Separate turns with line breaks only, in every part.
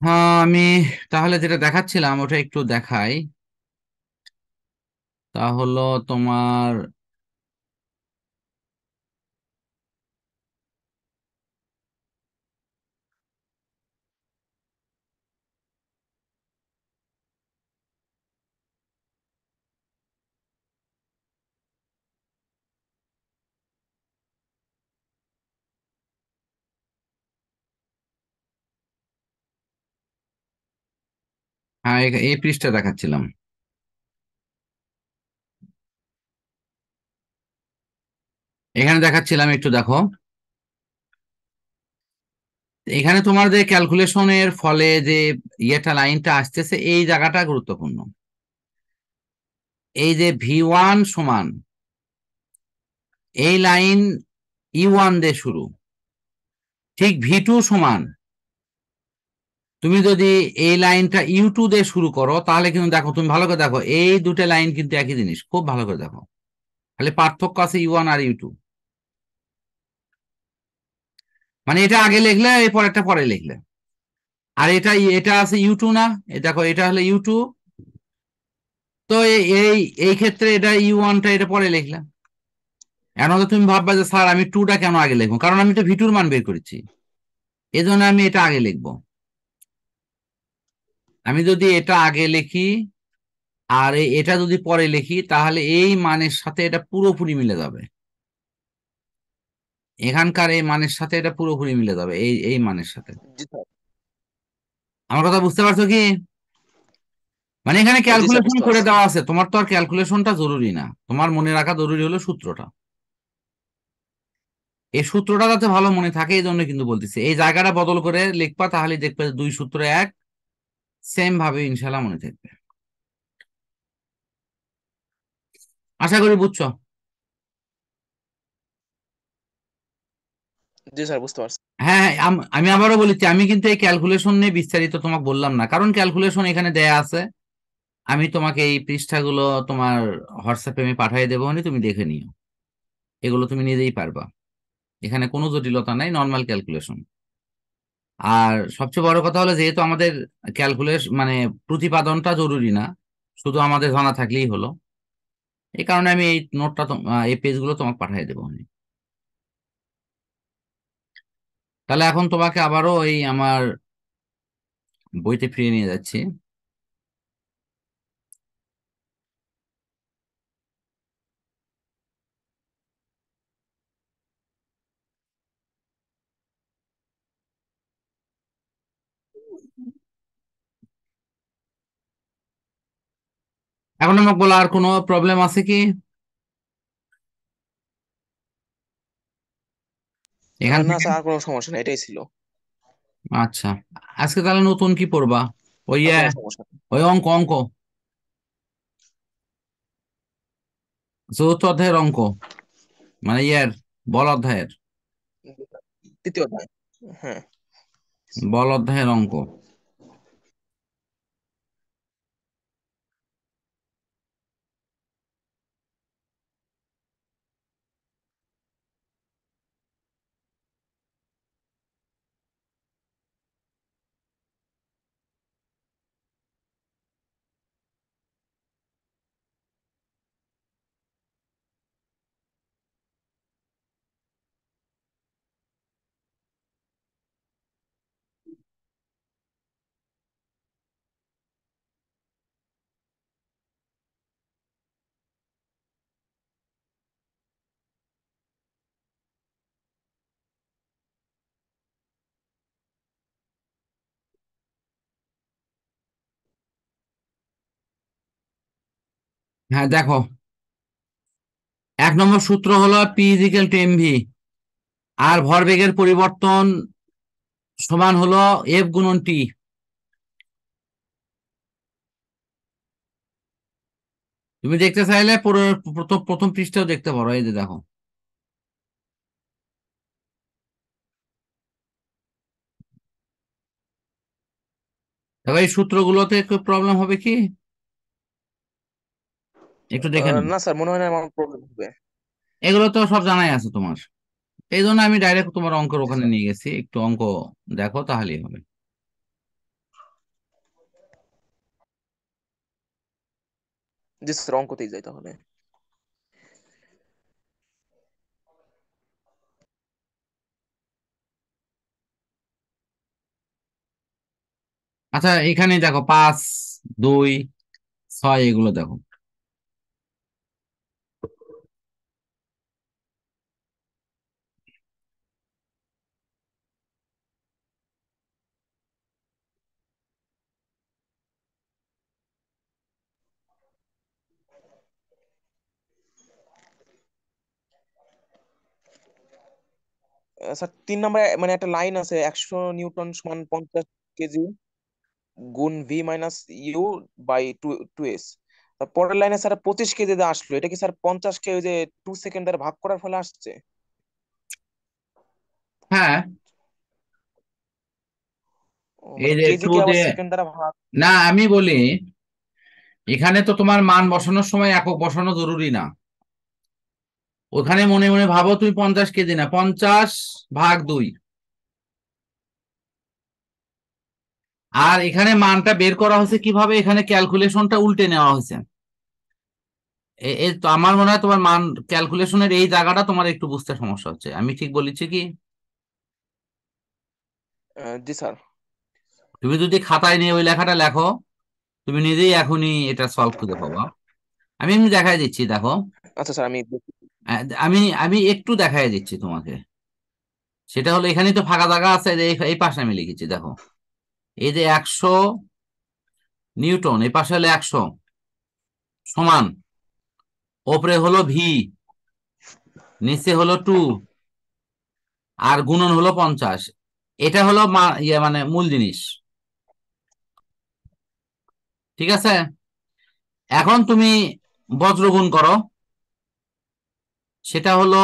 হ্যাঁ, আমি তাহলে যেটা দেখাচ্ছিলাম ওটা একটু দেখাই। তা হলো তোমার হ্যাঁ, এই পৃষ্ঠা দেখাচ্ছিলাম। এখানে দেখাচ্ছিলাম, একটু দেখো। এখানে তোমার যে ক্যালকুলেশনের ফলে যে লাইনটা আসতেছে, এই জায়গাটা গুরুত্বপূর্ণ। এই যে V1 সমান এই লাইন E1 দিয়ে শুরু, ঠিক V2 সমান তুমি যদি এই লাইনটা U2 দিয়ে শুরু করো, তাহলে কিন্তু দেখো, তুমি ভালো করে দেখো, এই দুটো লাইন কিন্তু একই জিনিস, খুব ভালো করে দেখো। খালি পার্থক্য আছে U1 আর U2। মানে এটা আগে লিখলে, এই পরেরটা পরে লিখলে। আর এটা এটা আছে U2 না? দেখো, এটা হলো U2। তো এই এই ক্ষেত্রে এটা U1টা এটা পরে লিখলাম। এখন তো তুমি ভাববা যে স্যার আমি টুটা কেন আগে লিখবো, কারণ আমি তো V2-র মান বের করেছি, এই জন্য আমি এটা আগে লিখবো। আমি যদি এটা আগে লিখি আর এটা যদি পরে লিখি, তাহলে এই মানের সাথে এটা পুরোপুরি মিলে যাবে। এখানকার এই মানের সাথে এটা পুরোপুরি মিলে যাবে, এই এই মানের সাথে।
জি স্যার।
আমার কথা বুঝতে পারছো কি? মানে এখানে
জি স্যার,
ক্যালকুলেশন
বুঝতে
করে
পারছি।
দেওয়া আছে, তোমার তো আর ক্যালকুলেশনটা জরুরি না, তোমার মনে রাখা জরুরি হলো সূত্রটা। এই সূত্রটা যাতে ভালো মনে থাকে, এই জন্য কিন্তু বলতেছি, এই জায়গাটা বদল করে লিখবা, তাহলে দেখবে যে দুই সূত্র এক, সেম ভাবে ইনশাল্লাহ মনে থাকবে। আশা করি বুঝছো।
জি স্যার, বুঝতে পারছি।
হ্যাঁ, হ্যাঁ, আমি আবারও বলেছি, আমি কিন্তু এই ক্যালকুলেশন নিয়ে বিস্তারিত তোমাকে বললাম না, কারণ ক্যালকুলেশন এখানে দেয়া আছে। আমি তোমাকে এই পৃষ্ঠাগুলো তোমার হোয়াটসঅ্যাপে আমি পাঠিয়ে দেবো, তুমি দেখে নিও। এগুলো তুমি নিজেই পারবা, এখানে কোনো জটিলতা নাই, নর্মাল ক্যালকুলেশন। আর সবচেয়ে বড় কথা হলো, যেহেতু আমাদের ক্যালকুলেশন মানে প্রতিপাদনটা জরুরি না, শুধু আমাদের জানা থাকলেই হলো, এই কারণে আমি এই নোটটা এই পেজগুলো তোমাকে পাঠিয়ে দেবো। তাহলে এখন তোমাকে আবারও এই আমার বইতে ফিরিয়ে নিয়ে যাচ্ছি। এখন আমাকে বলো, আর কোনো প্রবলেম আছে কি এখান
না
থেকে?
স্যার, আর কোনো সমস্যা নেই, এটাই ছিল।
আচ্ছা, আজকে তাহলে নতুন কি পড়বা? ওই
আর কোনো সমস্যা নেই।
ওই অঙ্ক অঙ্ক চতুর্থ অধ্যায়ের অঙ্ক, মানে বল অধ্যায়ের
তৃতীয় অধ্যায়। হ্যাঁ।
বল অধ্যায়ের অঙ্ক। হ্যাঁ, দেখো, 1 নম্বর সূত্র হলো P=mv, আর ভরবেগের পরিবর্তন সমান হলো F×T। তুমি দেখতে চাইলে পুরো প্রথম প্রথম পৃষ্ঠাও দেখতে পারো, এই যে দেখো। তবে এই সূত্রগুলোতে একটু প্রবলেম হবে কি, একটু দেখে নাও।
না স্যার, মনে হয় না আমার প্রবলেম হবে।
এগুলো তো সব জানাই আছে তোমার, এই জন্য আমি ডাইরেক্ট তোমার অঙ্কের
জি
ওখানে
স্যার।
নিয়ে গেছি, একটু অঙ্ক দেখো তাহলেই হবে।
জি স্যার, অঙ্কতেই যাই তাহলে।
আচ্ছা এখানে দেখো 5, 2, 6 এগুলো দেখো।
স্যার 3 নম্বরে মানে একটা লাইন আছে, 100 নিউটন সমান 50 কেজি গুণ V minus you by 2s। পরের লাইনে স্যার 25 কেজি দিয়ে আসলো, এটা কি স্যার 50 কে ওই যে 2 সেকেন্ড দ্বারা ভাগ করার ফলে আসছে?
হ্যাঁ,
ও,
এই
মানে
যে
কেজি
টু
কে আবার
দিয়ে,
সেকেন্ড দ্বারা ভাগ।
না আমি বলি এখানে তো তোমার মান বসানোর সময় একক বসানো জরুরি না। ওখানে মনে মনে ভাবো তুমি 50 কেজি না, 50/2। আর এখানে মানটা বের করা হয়েছে কিভাবে, এখানে ক্যালকুলেশনটা উল্টে নেওয়া হয়েছে। তো আমার মনে হয় তোমার মান ক্যালকুলেশনের এই জায়গাটা তোমার একটু বুঝতে সমস্যা হচ্ছে। আমি ঠিক বলেছি কি?
জি স্যার।
তুমি যদি খাতায় নিয়ে ওই লেখাটা লেখো, তুমি নিজেই এখনই এটা সলভ করে পাবা। আমি এমনি দেখাই দিচ্ছি, দেখো।
আচ্ছা স্যার, আমি
আমি আমি একটু দেখাই দিচ্ছি তোমাকে। সেটা হলো এখানেই তো ফাঁকা জায়গা আছে, এই এই পাশে আমি লিখেছি দেখো। এই যে 100 নিউটন, এই পাশে হলো 100 সমান, ওপরে হলো ভি, নিচে হলো 2, আর গুণন হলো 50। এটা হলো মানে মূল জিনিস। ঠিক আছে, এখন তুমি বজ্রগুণ করো। সেটা হলো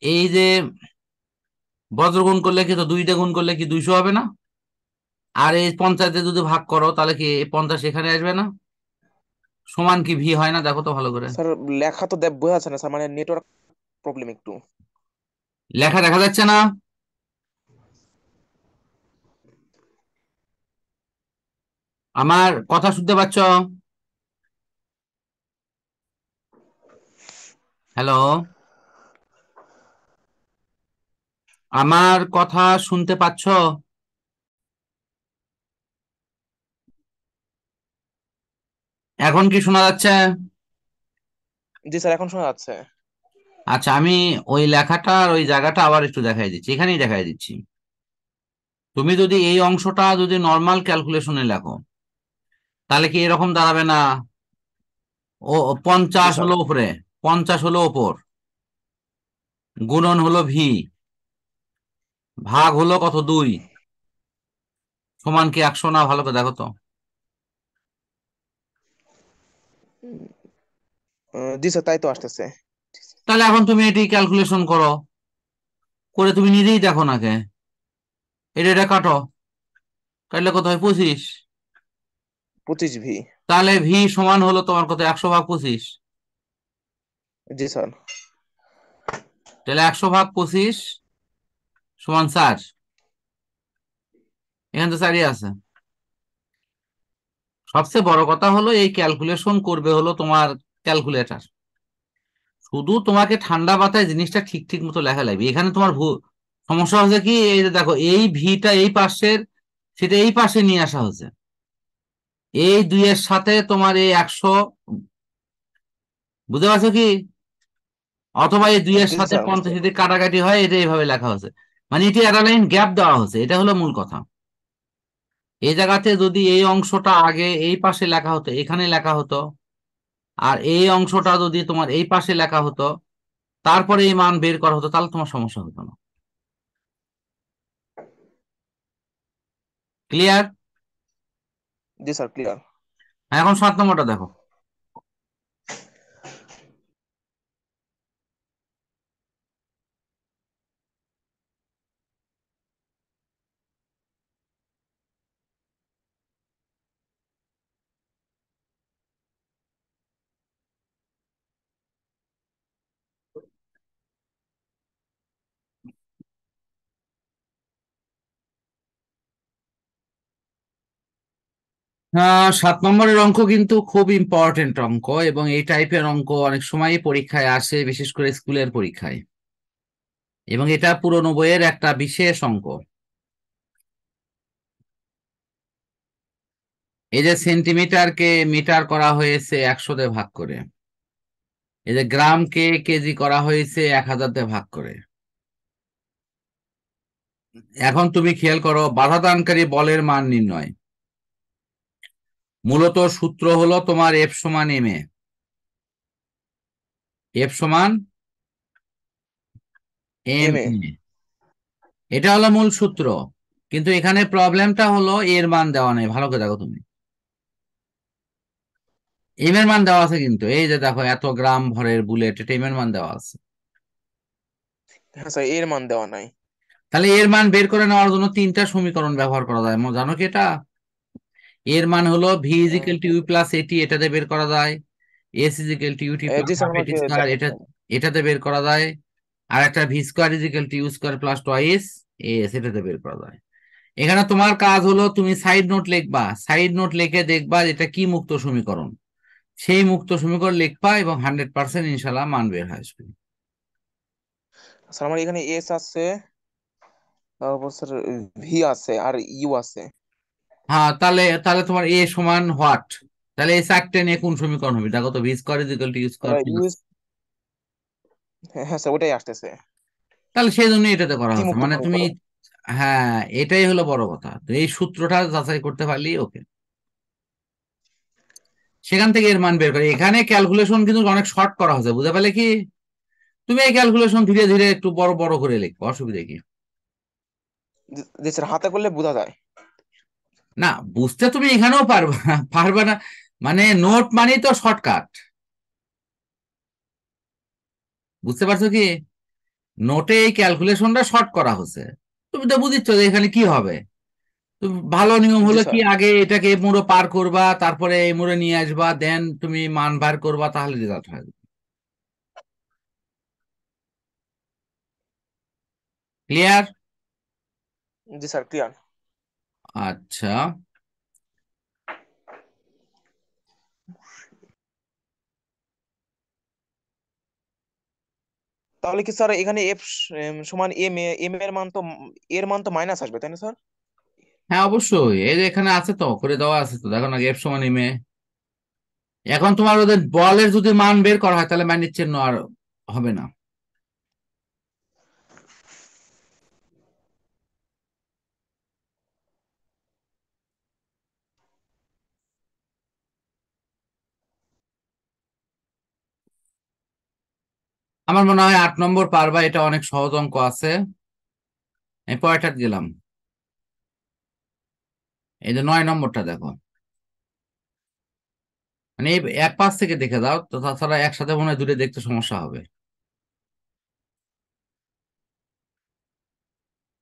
এই যে বজ্রগুণ করলে কি, তো 2 দিয়ে গুণ করলে কি 200 হবে না? আর এই 50 দিয়ে যদি ভাগ করো তাহলে কি এই 50 এখানে আসবে না? সমান কি ভি হয় না? দেখো তো ভালো করে।
স্যার লেখা তো বোঝা যাচ্ছে না স্যার, মানে নেটওয়ার্ক প্রবলেম একটু।
লেখা দেখা যাচ্ছে না? আমার কথা শুনতে পাচ্ছ? হ্যালো, আমার কথা শুনতে পাচ্ছ? এখন কি শোনা যাচ্ছে?
জি স্যার, এখন শোনা যাচ্ছে।
আচ্ছা, আমি ওই লেখাটা আর ওই জায়গাটা আবার একটু দেখাই দিচ্ছি, এখানেই দেখাই দিচ্ছি। তুমি যদি এই অংশটা যদি নর্মাল ক্যালকুলেশনে লেখো, তাহলে কি এরকম দাঁড়াবে না? ও
জি
50
স্যার।
হলো উপরে, 50 হলো ওপর, গুণন হলো ভি, ভাগ হলো কত 2, সমান কি 100 না? ভালো করে দেখো তো।
জি স্যার, তাই তো আসতেছে।
তাহলে এখন তুমি এটি ক্যালকুলেশন করো, করে তুমি নিজেই দেখো না কে। এটা কাটো, কাটলে কত হয়? 25।
25 ভি।
তাহলে ভি সমান হলো তোমার কত? 100/25।
জি স্যার।
তাহলে 100/25 সমান 4। এখানে তো 4ই আছে। সবচেয়ে বড় কথা হলো এই ক্যালকুলেশন করবে হলো তোমার ক্যালকুলেটর। শুধু তোমাকে ঠান্ডা মাথায় জিনিসটা ঠিক ঠিক মতো লেখা লাগবে। এখানে তোমার সমস্যা হচ্ছে কি, এই যে দেখো এই ভিটা এই পাশের, সেটা এই পাশে নিয়ে আসা হচ্ছে। এই 2-এর সাথে তোমার এই 100, বুঝতে পারছো কি? অথবা এই 2-এর
জি
সাথে
স্যার, বুঝতে
50
পারছি।
যদি কাটাকাটি হয়, এটা এইভাবে লেখা হচ্ছে। মানে এটি একটা লাইন গ্যাপ দেওয়া হচ্ছে, এটা হলো মূল কথা। এই জায়গাতে যদি এই অংশটা আগে এই পাশে লেখা হতো, এখানে লেখা হতো, আর এই অংশটা যদি তোমার এই পাশে লেখা হতো, তারপরে এই মান বের করা হতো, তাহলে তোমার সমস্যা হতো না। ক্লিয়ার?
জি স্যার, ক্লিয়ার।
এখন 7 নম্বরটা দেখো। 7 নম্বরের অঙ্ক কিন্তু খুব ইম্পর্টেন্ট অঙ্ক, এবং এই টাইপের অঙ্ক অনেক সময় পরীক্ষায় আসে, বিশেষ করে স্কুলের পরীক্ষায়, এবং এটা পুরনো বইয়ের একটা বিশেষ অঙ্ক। এই যে সেন্টিমিটারকে মিটার করা হয়েছে 100 দিয়ে ভাগ করে, এই যে গ্রামকে কেজি করা হয়েছে 1000 দিয়ে ভাগ করে। এখন তুমি খেয়াল করো, বাধাদানকারী বলের মান নির্ণয়। মূলত সূত্র হলো তোমার এফ সমান এম এ, এফ সমান এম
এম এ।
এ, এটা হলো মূল সূত্র। কিন্তু এখানে প্রবলেমটা হলো এর মান দেওয়া নেই। ভালো করে দেখো তুমি, এম এর মান দেওয়া আছে কিন্তু, এই যে দেখো এত গ্রাম ভরের বুলেট, এটা এম এর মান দেওয়া আছে।
হ্যাঁ স্যার, এর মান দেওয়া নাই।
তাহলে এর মান বের করে নেওয়ার জন্য 3টা সমীকরণ ব্যবহার করা যায়, জানো কি এটা? এর মান হলো v equal to u plus at, এটাতে বের করা যায়। S equal to u t plus
G sir,
half at
আমাকে
স্কয়ার,
দেখাতে হবে।
এটাতে বের করা যায়। আর একটা V square equal to U square plus twice S, এটাতে বের করা যায়। এখানে তোমার কাজ হলো তুমি সাইড নোট লিখবা, সাইড নোট লিখে দেখবা এটা কি মুক্ত সমীকরণ, সেই মুক্ত সমীকরণ লিখবা এবং 100% ইনশাল্লাহ মান বের হয়ে আসবে।
স্যার আমার এখানে এস আছে, তারপর স্যার ভি আছে আর ইউ আছে।
হ্যাঁ, তাহলে তাহলে তোমার এ সমান হোয়াট? তাহলে এই চারটে নিয়ে কোন সমীকরণ হবে দেখো তো, V square equal to U square
U,
plus,
হ্যাঁ হ্যাঁ স্যার, ওটাই আসতেছে।
তাহলে সেই জন্য এটাতে করা
কি
হচ্ছে,
মুক্ত
মানে তুমি,
সমীকরণ?
হ্যাঁ এটাই হলো বড় কথা। তো এই সূত্রটা যাচাই করতে পারলেই ওকে, সেখান থেকে এর মান বের করে। এখানে ক্যালকুলেশন কিন্তু অনেক শর্ট করা হয়েছে, বুঝতে পারলে কি? তুমি এই ক্যালকুলেশন ধীরে ধীরে একটু বড় বড় করে লিখবো, অসুবিধা কি?
জি স্যার, হাতে করলে বোঝা যায়।
না, বুঝতে তুমি এখানেও পারবে না, পারবে না, মানে নোট মানেই তো শর্টকাট, বুঝতে পারছো কি? নোটে এই ক্যালকুলেশনটা শর্ট করা হচ্ছে, তুমি তো বুঝিচ্ছ যে এখানে কি হবে। তো ভালো নিয়ম
জি
হলো কি,
স্যার।
আগে এটাকে এই মোড়ে পার করবা, তারপরে এই মোড়ে নিয়ে আসবা, দেন তুমি মান বার করবা, তাহলে রেজাল্ট হয়। ক্লিয়ার?
জি স্যার, ক্লিয়ার।
আচ্ছা,
তাহলে কি স্যার এখানে এফ সমান এম এ, এম এর মান তো, এর মান তো মাইনাস আসবে তাই না স্যার?
হ্যাঁ অবশ্যই, এই যে এখানে আছে তো, করে দেওয়া আছে তো, দেখো না, এফ সমান এম এ। এখন তোমার ওদের বলের যদি মান বের করা হয়, তাহলে মাইনাস চিহ্ন আর হবে না। আমার মনে হয় 8 নম্বর পারবা, এটা অনেক সহজ অঙ্ক আছে। আমি পরেরটা গেলাম, এই যে 9 নম্বরটা দেখো, মানে এই এক পাশ থেকে দেখে দাও তো, তাছাড়া একসাথে মনে হয় দূরে দেখতে সমস্যা হবে।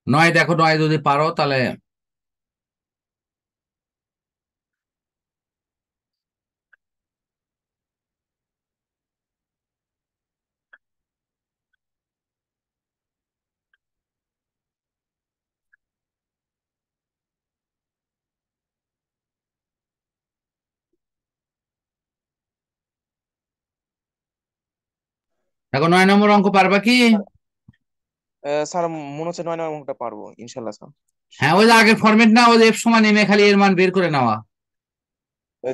9 দেখো, 9 যদি পারো তাহলে। দেখো 9 নম্বর অঙ্ক পারবা কি?
স্যার মনে হচ্ছে 9 নম্বরটা পারবো ইনশাল্লাহ স্যার।
হ্যাঁ, ওই যে আগের ফরম্যাট না, ওই এফ সমান এম এ, খালি এর মান বের করে নেওয়া।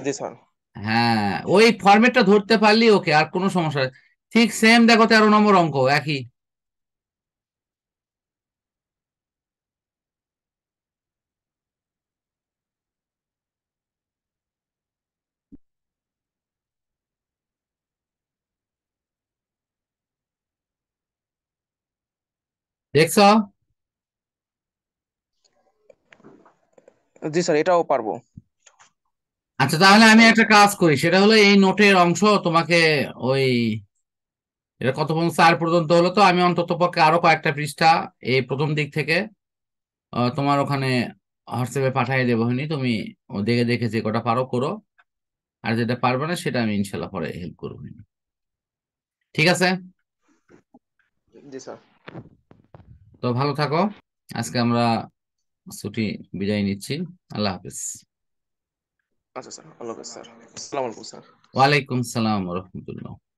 জি স্যার।
হ্যাঁ, ওই ফরম্যাটটা ধরতে পারলি ওকে, আর কোনো সমস্যা নেই। ঠিক সেম দেখো, 13 নম্বর অঙ্ক একই। দেখছো?
জি স্যার, এটাও পারবো।
আচ্ছা, তাহলে আমি
ইনশাল্লাহ
একটা
স্যার।
কাজ করি, সেটা হলো এই নোটের অংশ তোমাকে ওই, এটা কত পর্যন্ত, 4 পর্যন্ত হলো তো, আমি অন্তত পক্ষে আরো কয়েকটা পৃষ্ঠা এই প্রথম দিক থেকে তোমার ওখানে হোয়াটসঅ্যাপে পাঠিয়ে দেবো, হনি তুমি দেখে দেখে যে কটা পারো করো, আর যেটা পারবে না সেটা আমি ইনশাল্লাহ পরে হেল্প করবো। ঠিক আছে?
জি স্যার।
তো ভালো থাকো, আজকে আমরা ছুটি, বিদায় নিচ্ছি। আল্লাহ হাফেজ।
আচ্ছা স্যার, আল্লাহ হাফেজ স্যার, আসসালামু আলাইকুম স্যার।
ওয়ালাইকুম সালাম রহমতুল্লাহ।